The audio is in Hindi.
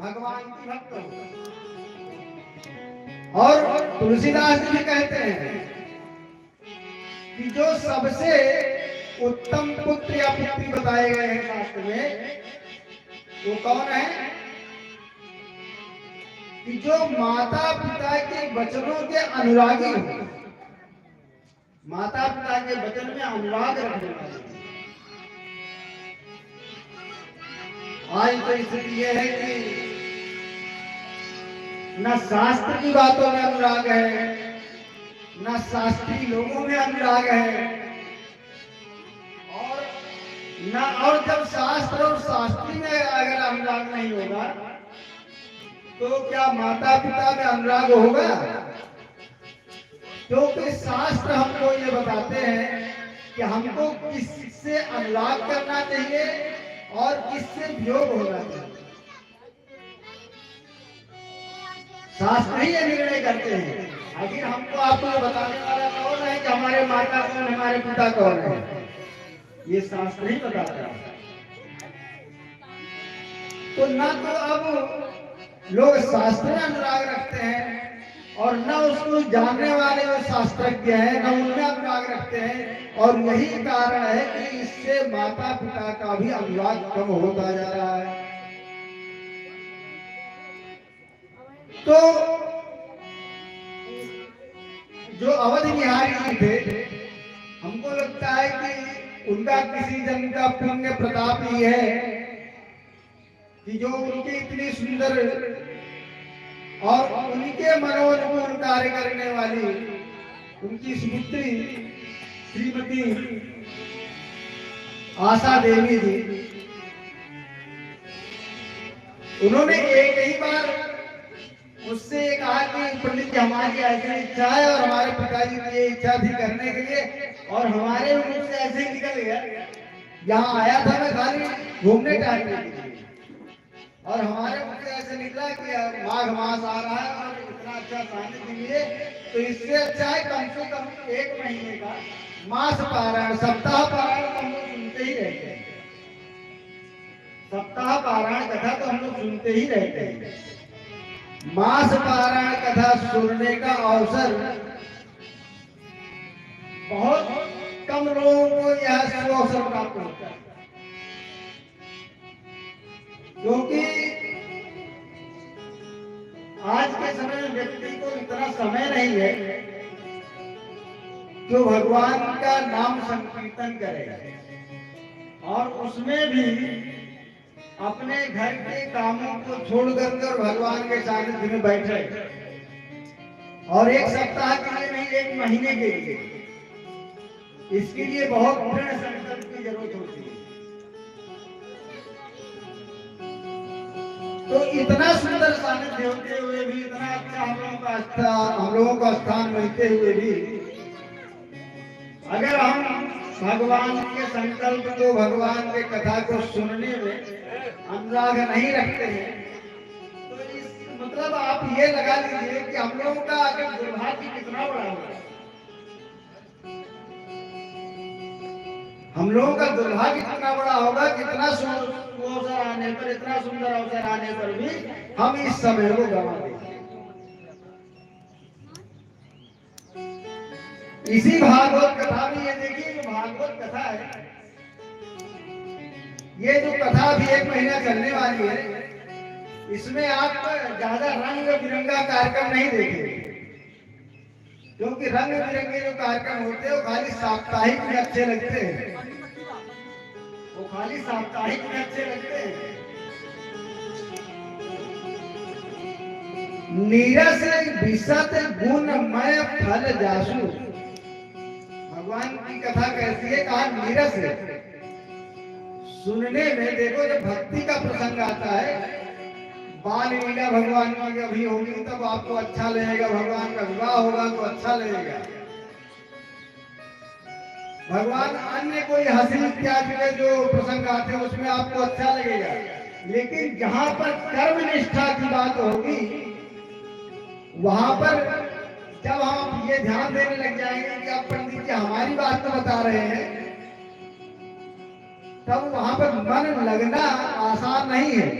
भगवान की भक्त हो। और तुलसीदास जी भी कहते हैं कि जो सबसे उत्तम पुत्र या पुत्री बताए गए हैं शास्त्र में, वो कौन है? कि जो माता पिता के वचनों के अनुरागी हो, माता पिता के वचन में अनुराग रखने वाले। आज तो स्थिति यह है कि न शास्त्र की बातों में अनुराग है, न शास्त्रीय लोगों में अनुराग है, और जब शास्त्र और शास्त्री में अगर अनुराग नहीं होगा तो क्या माता पिता में अनुराग होगा? क्योंकि शास्त्र हमको ये बताते हैं कि हमको किससे अनुराग करना चाहिए और किससे वियोग होना चाहिए। शास्त्र ही ये निर्णय करते हैं। आखिर हमको आपको बताने वाला कौन है कि हमारे माता कौन, हमारे पिता कौन है? ये शास्त्र ही बताता है। तो न तो अब लोग शास्त्र में अनुराग रखते हैं और न उसको जानने वाले जो शास्त्रज्ञ हैं न उनमें अनुराग रखते हैं, और यही कारण है कि इससे माता पिता का भी अनुराग कम होता जा रहा है। तो जो अवध बिहारी जी थे, हमको लगता है कि उनका किसी जन्म का पुण्य प्रताप ही है कि जो उनकी इतनी सुंदर और उनके मनोनुकूल कार्य करने वाली उनकी सुपुत्री श्रीमती आशा देवी जी, उन्होंने एक ही बार उससे कहा कि पंडित जी हमारी ऐसी इच्छा है और हमारे पिताजी की ये इच्छा थी करने के लिए, और हमारे मुंह से ऐसे ही निकल गया। यहाँ आया था मैं खाली घूमने टहलने के लिए, और हमारे मुंह से ऐसे निकला कि माघ मास आ रहा है और इतना अच्छा सानिध्य मिले, तो इससे अच्छा है कम से कम 1 महीने का मास पारायण, सप्ताह पारायण हम लोग सुनते ही रहते हैं। सप्ताह पारायण कथा तो हम लोग सुनते ही रहते हैं। मास पारायण कथा सुनने का अवसर बहुत कम लोगों को यह अवसर प्राप्त होता है, क्योंकि आज के समय में व्यक्ति को इतना समय नहीं है जो भगवान का नाम संकीर्तन करेगा, और उसमें भी अपने घर के कामों को छोड़कर भगवान के सानिध्य में बैठे, और 1 सप्ताह के लिए नहीं 1 महीने के लिए। इसके लिए बहुत दृढ़ संकल्प की जरूरत होती है। तो इतना सुंदर सानिध्य होते हुए भी, इतना अच्छा हम लोगों को स्थान मिलते हुए भी, अगर हम भगवान के संकल्प को, भगवान के कथा को सुनने में अनुराग नहीं रखते हैं, तो इस मतलब आप ये लगा लीजिए कि हम लोगों का अगर दुर्भाग्य कितना बड़ा होगा। हम लोगों का दुर्भाग्य कितना बड़ा होगा, कितना अवसर आने पर, इतना सुंदर अवसर आने पर भी हम इस समय को गंवा देंगे। इसी भागवत कथा में ये देखिए, जो भागवत कथा है, ये जो कथा भी 1 महीना चलने वाली है, इसमें आप ज्यादा रंग बिरंगा कार्यक्रम नहीं देखेंगे, क्योंकि रंग बिरंगे जो कार्यक्रम होते हैं वो खाली साप्ताहिक में अच्छे लगते हैं, वो खाली साप्ताहिक में अच्छे लगते हैं। नीरस विशत गुणमय फल जासु, भगवान की कथा कैसी है? कहा नीरस है। सुनने में देखो, जब भक्ति का प्रसंग आता है, बाल लीला भगवान की अभी होगी तब आपको अच्छा लगेगा, भगवान का विवाह होगा तो अच्छा लगेगा, भगवान अन्य कोई हंसी इत्यादि के जो प्रसंग आते हैं उसमें आपको अच्छा लगेगा। लेकिन जहां पर कर्म निष्ठा की बात होगी, वहां पर जब हम ये ध्यान देने लग जाएंगे कि आप पंडित जी हमारी बात तो बता रहे हैं, तब वहां पर मन लगना आसान नहीं है।